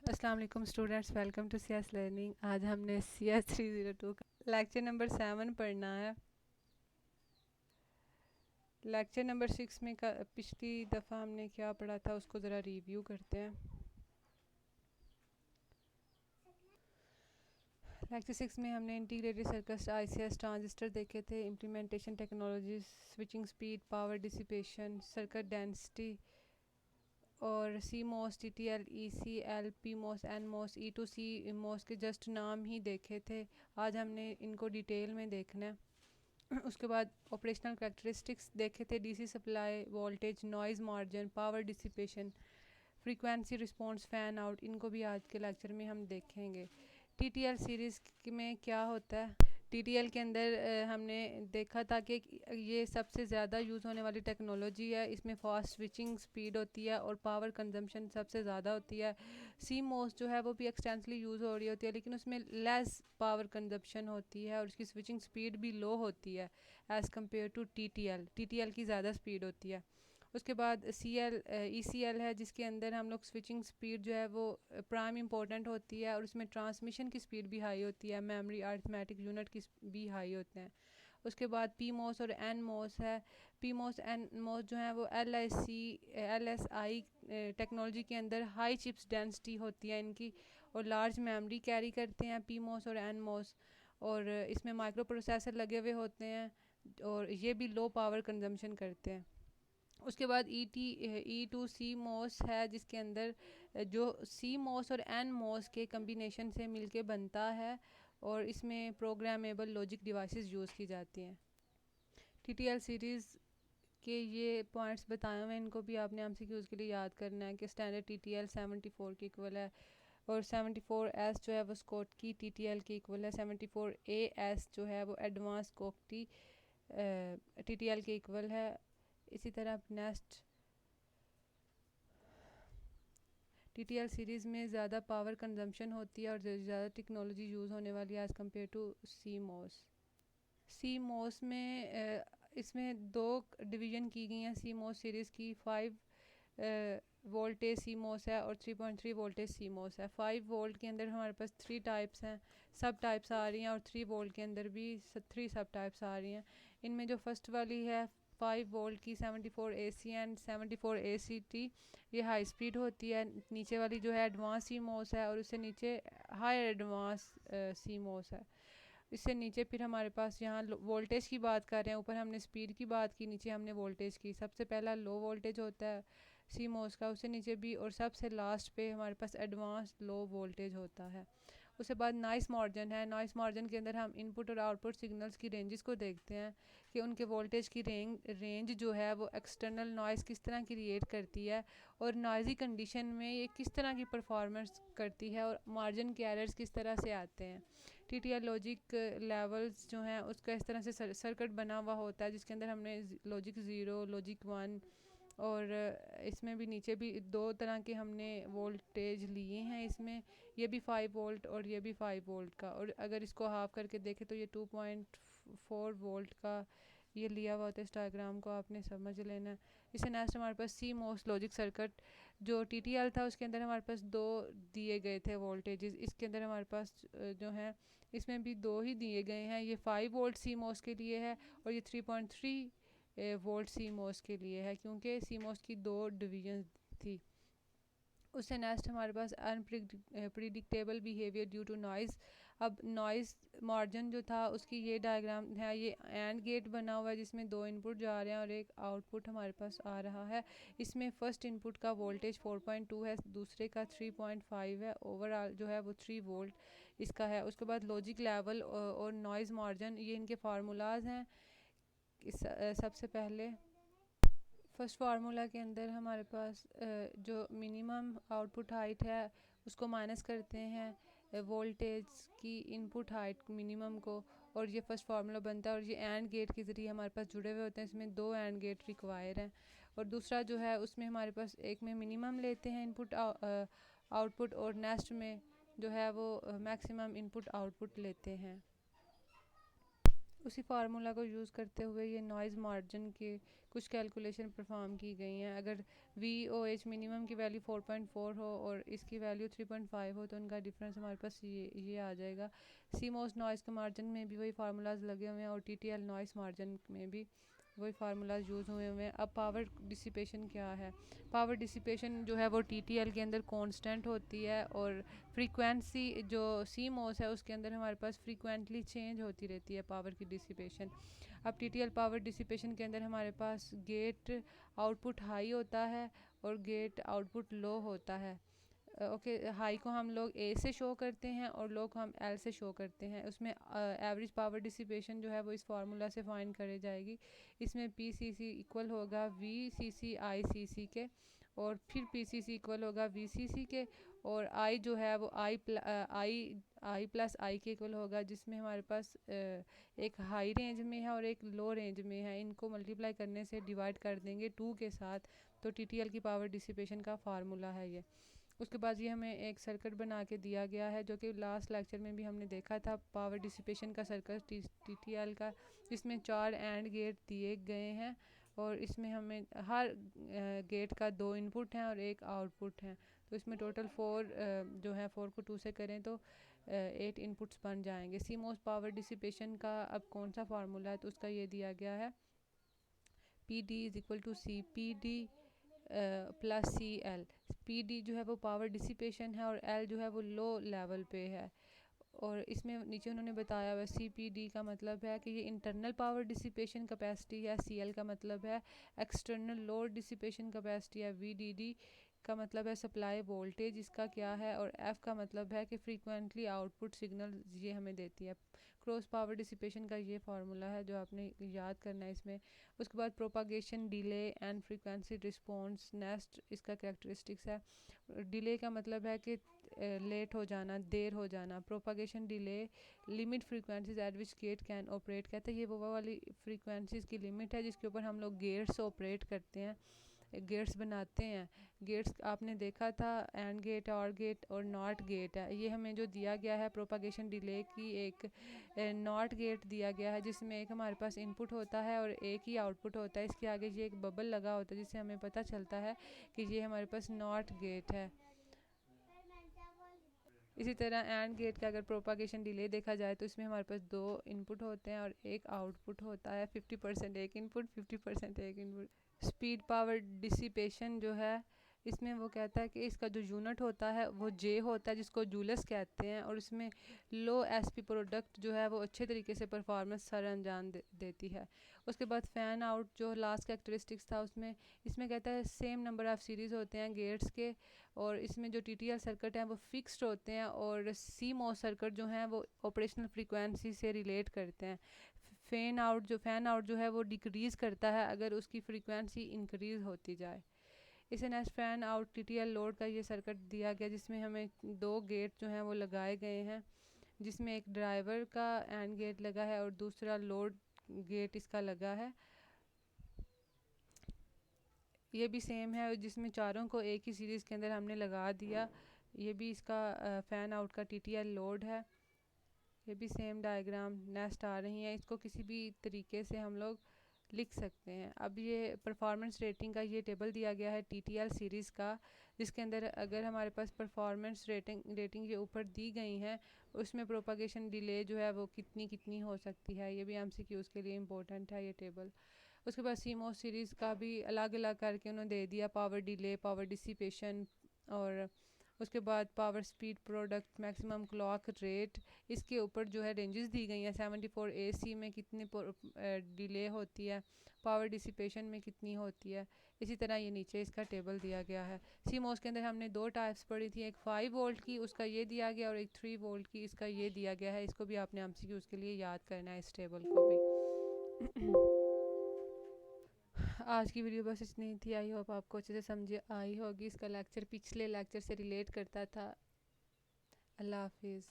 अस्सलाम वालेकुम students, welcome to CS learning. आज हमने सीएस 302 का लेक्चर नंबर 7 पढ़ना है। लेक्चर नंबर 6 में पिछली दफ़ा हमने क्या पढ़ा था उसको ज़रा रिव्यू करते हैं। लेक्चर 6 में हमने इंटीग्रेटेड सर्किट आईसीएस ट्रांजिस्टर देखे थे, implementation technology, switching speed, power dissipation, circuit density और C MOS, T T L, E C L, P MOS, N MOS, E two सी मॉस के जस्ट नाम ही देखे थे। आज हमने इनको डिटेल में देखना है। उसके बाद ऑपरेशनल करैक्टरिस्टिक्स देखे थे, DC supply voltage, noise margin, power dissipation, frequency response, fan out, इनको भी आज के लेक्चर में हम देखेंगे। टीटीएल सीरीज़ में क्या होता है? टीटीएल के अंदर हमने देखा था कि ये सबसे ज़्यादा यूज़ होने वाली टेक्नोलॉजी है। इसमें फास्ट स्विचिंग स्पीड होती है और पावर कंजम्पशन सबसे ज़्यादा होती है। सी मोस जो है वो भी एक्सटेंसली यूज़ हो रही होती है, लेकिन उसमें लेस पावर कंजम्पशन होती है और उसकी स्विचिंग स्पीड भी लो होती है as compare to TTL. TTL की ज़्यादा स्पीड होती है। उसके बाद ईसीएल है, जिसके अंदर हम लोग स्विचिंग स्पीड जो है वो प्राइम इंपॉर्टेंट होती है और उसमें ट्रांसमिशन की स्पीड भी हाई होती है, मेमोरी अरिथमेटिक यूनिट की भी हाई होते हैं। उसके बाद पी मॉस और एन मॉस है। पी मॉस एन मॉस जो है वो एल एस आई टेक्नोलॉजी के अंदर हाई चिप्स डेंसिटी होती है इनकी और लार्ज मेमोरी कैरी करते हैं पी मॉस और एन मॉस, और इसमें माइक्रो प्रोसेसर लगे हुए होते हैं और ये भी लो पावर कंजम्पशन करते हैं। उसके बाद ई टू सी मॉस है, जिसके अंदर जो सी मॉस और एन मॉस के कम्बिनेशन से मिलके बनता है और इसमें प्रोग्रामेबल लॉजिक डिवाइसेस यूज़ की जाती हैं। टीटीएल सीरीज़ के ये पॉइंट्स बताए हुए हैं, इनको भी आपने एमसीक्यूज़ के लिए याद करना है कि स्टैंडर्ड टीटीएल 74 के इक्वल है और 74S जो है वो स्कॉटकी टीटीएल के इक्वल है। 74AS जो है वो एडवांस स्कॉटकी टीटीएल के इक्वल है। इसी तरह नेक्स्ट टीटीएल सीरीज़ में ज़्यादा पावर कंजम्पशन होती है और ज़्यादा टेक्नोलॉजी यूज़ होने वाली है as compare to C moss. CMOS में इसमें दो डिवीज़न की गई हैं सी मॉस सीरीज़ की। 5 वोल्टेज सी मॉस है और 3.3 वोल्टेज सी मॉस है। 5 वोल्ट के अंदर हमारे पास 3 टाइप्स हैं, सब टाइप्स आ रही हैं, और 3 वोल्ट के अंदर भी 3 सब टाइप्स आ रही हैं। इनमें जो फर्स्ट वाली है 5 वोल्ट की 74 AC एंड 74 ACT, ये हाई स्पीड होती है। नीचे वाली जो है एडवांस सी मॉस है और उससे नीचे हाई एडवांस सी मॉस है। इससे नीचे फिर हमारे पास यहाँ वोल्टेज की बात कर रहे हैं, ऊपर हमने स्पीड की बात की, नीचे हमने वोल्टेज की। सबसे पहला लो वोल्टेज होता है सी मोस का, उससे नीचे भी, और सबसे लास्ट पे हमारे पास एडवांस लो वोल्टेज होता है। उसके बाद नॉइस मार्जिन है। नॉइस मार्जिन के अंदर हम इनपुट और आउटपुट सिग्नल्स की रेंजेस को देखते हैं कि उनके वोल्टेज की रेंज जो है वो एक्सटर्नल नॉइस किस तरह क्रिएट करती है और नॉइज़ी कंडीशन में ये किस तरह की परफॉर्मेंस करती है और मार्जिन के एरर्स किस तरह से आते हैं। टीटीएल लॉजिक लेवल्स जो हैं उसका इस तरह से सर्किट बना हुआ होता है, जिसके अंदर हमने लॉजिक 0, लॉजिक 1 और इसमें भी नीचे भी दो तरह के हमने वोल्टेज लिए हैं। इसमें ये भी 5 वोल्ट और ये भी 5 वोल्ट का, और अगर इसको हाफ करके देखें तो ये 2.4 वोल्ट का ये लिया हुआ होता है। इस डायग्राम को आपने समझ लेना है। इससे नेक्स्ट हमारे पास सी मोस लॉजिक सर्किट जो टीटीएल था उसके अंदर हमारे पास दो दिए गए थे वोल्टेजेस। इसके अंदर हमारे पास जो है इसमें भी दो ही दिए गए हैं। ये 5 वोल्ट सी मोस के लिए है और ये 3.3 वोल्ट सी मोस के लिए है, क्योंकि सी मोस की दो डिवीजन थी। उससे नेक्स्ट हमारे पास unpredictable behaviour due to noise. अब नॉइज़ मार्जिन जो था उसकी ये डायग्राम है। ये एंड गेट बना हुआ है जिसमें दो इनपुट जा रहे हैं और एक आउटपुट हमारे पास आ रहा है। इसमें फर्स्ट इनपुट का वोल्टेज 4.2 है, दूसरे का 3.5 है। ओवरऑल जो है वो 3 वोल्ट इसका है। उसके बाद लॉजिक लेवल और नॉइज़ मार्जिन, ये इनके फार्मूलाज हैं। सबसे पहले फर्स्ट फार्मूला के अंदर हमारे पास जो मिनिमम आउटपुट हाइट है उसको माइनस करते हैं वोल्टेज की इनपुट हाइट मिनिमम को, और ये फर्स्ट फार्मूला बनता है। और ये एंड गेट के ज़रिए हमारे पास जुड़े हुए होते हैं। इसमें दो एंड गेट रिक्वायर हैं। और दूसरा जो है उसमें हमारे पास एक में मिनिमम लेते हैं इनपुट आउटपुट और नेक्स्ट में जो है वो मैक्सिमम इनपुट आउटपुट लेते हैं। उसी फार्मूला को यूज़ करते हुए ये नॉइज़ मार्जिन के कुछ कैलकुलेशन परफॉर्म की गई हैं। अगर VOH मिनिमम की वैल्यू 4.4 हो और इसकी वैल्यू 3.5 हो तो उनका डिफरेंस हमारे पास ये आ जाएगा। CMOS नॉइज़ के मार्जिन में भी वही फार्मूलाज लगे हुए हैं और TTL नॉइज़ मार्जिन में भी वही फार्मूलाज यूज़ हुए हुए हैं। अब पावर डिसिपेशन क्या है? पावर डिसिपेशन जो है वो TTL के अंदर कांस्टेंट होती है और फ्रीक्वेंसी जो CMOS है उसके अंदर हमारे पास फ्रीक्वेंटली चेंज होती रहती है पावर की डिसिपेशन। अब TTL पावर डिसिपेशन के अंदर हमारे पास गेट आउटपुट हाई होता है और गेट आउटपुट लो होता है। ओके, हाई को हम लोग A से शो करते हैं और लो को हम L से शो करते हैं। उसमें एवरेज पावर डिसिपेशन जो है वो इस फार्मूला से फाइंड करी जाएगी। इसमें PCC इक्वल होगा VCC ICC के और फिर PCC इक्वल होगा VCC के और I जो है वो I प्लस I के इक्वल होगा, जिसमें हमारे पास एक हाई रेंज में है और एक लो रेंज में है। इनको मल्टीप्लाई करने से डिवाइड कर देंगे 2 के साथ, तो TTL की पावर डिसिपेशन का फार्मूला है ये। उसके बाद ये हमें एक सर्किट बना के दिया गया है जो कि लास्ट लेक्चर में भी हमने देखा था, पावर डिसिपेशन का सर्किट TTL का, जिसमें 4 एंड गेट दिए गए हैं और इसमें हमें हर गेट का 2 इनपुट हैं और एक आउटपुट है। तो इसमें टोटल 4 जो है 4 को 2 से करें तो 8 इनपुट्स बन जाएंगे। CMOS पावर डिसिपेशन का अब कौन सा फार्मूला है तो उसका ये दिया गया है, PD is equal to CPD plus CL। PD जो है वो पावर डिसिपेशन है और L जो है वो लो लेवल पे है। और इसमें नीचे उन्होंने बताया हुआ CPD का मतलब है कि ये इंटरनल पावर डिसिपेशन कैपेसिटी है, CL का मतलब है एक्सटर्नल लोड डिसिपेशन कैपेसिटी है, VDD का मतलब है सप्लाई वोल्टेज इसका क्या है, और F का मतलब है कि फ्रीक्वेंटली आउटपुट सिग्नल ये हमें देती है। क्रॉस पावर डिसिपेशन का ये फार्मूला है जो आपने याद करना है इसमें। उसके बाद propagation delay and frequency response next इसका कैरेक्टरिस्टिक्स है। डिले का मतलब है कि लेट हो जाना, देर हो जाना। Propagation delay limit frequencies eight which get can operate, कहते हैं ये वो वाली फ्रीक्वेंसीज की लिमिट है जिसके ऊपर हम लोग गेट्स ऑपरेट करते हैं, गेट्स बनाते हैं। गेट्स आपने देखा था एंड गेट, और गेट और नॉट गेट है। ये हमें जो दिया गया है प्रोपागेशन डिले की एक नॉट गेट दिया गया है जिसमें एक हमारे पास इनपुट होता है और एक ही आउटपुट होता है। इसके आगे ये एक बबल लगा होता है जिससे हमें पता चलता है कि ये हमारे पास नॉट गेट है। इसी तरह एंड गेट का अगर प्रोपागेशन डिले देखा जाए तो इसमें हमारे पास 2 इनपुट होते हैं और एक आउटपुट होता है। 50% एक इनपुट, 50% एक इनपुट। स्पीड पावर डिसिपेशन जो है इसमें वो कहता है कि इसका जो यूनिट होता है वो J होता है जिसको जूलस कहते हैं, और इसमें लो SP प्रोडक्ट जो है वो अच्छे तरीके से परफॉर्मेंस सर अंजाम देती है। उसके बाद फ़ैन आउट जो लास्ट कैरेक्टरिस्टिक्स था इसमें कहता है सेम नंबर ऑफ़ सीरीज़ होते हैं गेट्स के, और इसमें जो TTL सर्किट हैं वो फिक्स्ड होते हैं और CMOS सर्किट जो हैं वो ऑपरेशनल फ्रीक्वेंसी से रिलेट करते हैं। फ़ैन आउट जो है वो डिक्रीज़ करता है अगर उसकी फ्रीक्वेंसी इंक्रीज़ होती जाए। इसे next fan out TTL load का ये सर्किट दिया गया जिसमें हमें 2 गेट जो हैं वो लगाए गए हैं, जिसमें एक ड्राइवर का एंड गेट लगा है और दूसरा लोड गेट इसका लगा है। ये भी सेम है जिसमें चारों को एक ही सीरीज़ के अंदर हमने लगा दिया। ये भी इसका फ़ैन आउट का TTL लोड है। ये भी सेम डायग्राम नेक्स्ट आ रही हैं, इसको किसी भी तरीके से हम लोग लिख सकते हैं। अब ये परफॉर्मेंस रेटिंग का ये टेबल दिया गया है TTL सीरीज़ का, जिसके अंदर अगर हमारे पास परफॉर्मेंस रेटिंग ये ऊपर दी गई हैं उसमें प्रोपागेशन डिले जो है वो कितनी कितनी हो सकती है, ये भी MCQs के लिए इम्पोर्टेंट है ये टेबल। उसके बाद CMOS सीरीज़ का भी अलग अलग करके उन्होंने दे दिया, पावर डिले, पावर डिसिपेशन, और उसके बाद power speed product, maximum clock rate, इसके ऊपर जो है रेंजेस दी गई हैं। 74 AC में कितनी डिले होती है, पावर डिसिपेशन में कितनी होती है। इसी तरह ये नीचे इसका टेबल दिया गया है। CMOS के अंदर हमने 2 टाइप्स पढ़ी थी, एक 5 वोल्ट की उसका ये दिया गया और एक 3 वोल्ट की इसका ये दिया गया है। इसको भी आपने MCQs के लिए याद करना है, इस टेबल को भी। आज की वीडियो बस इतनी थी। आई होप आपको अच्छे से समझ आई होगी। इसका लेक्चर पिछले लेक्चर से रिलेट करता था। अल्लाह हाफिज़।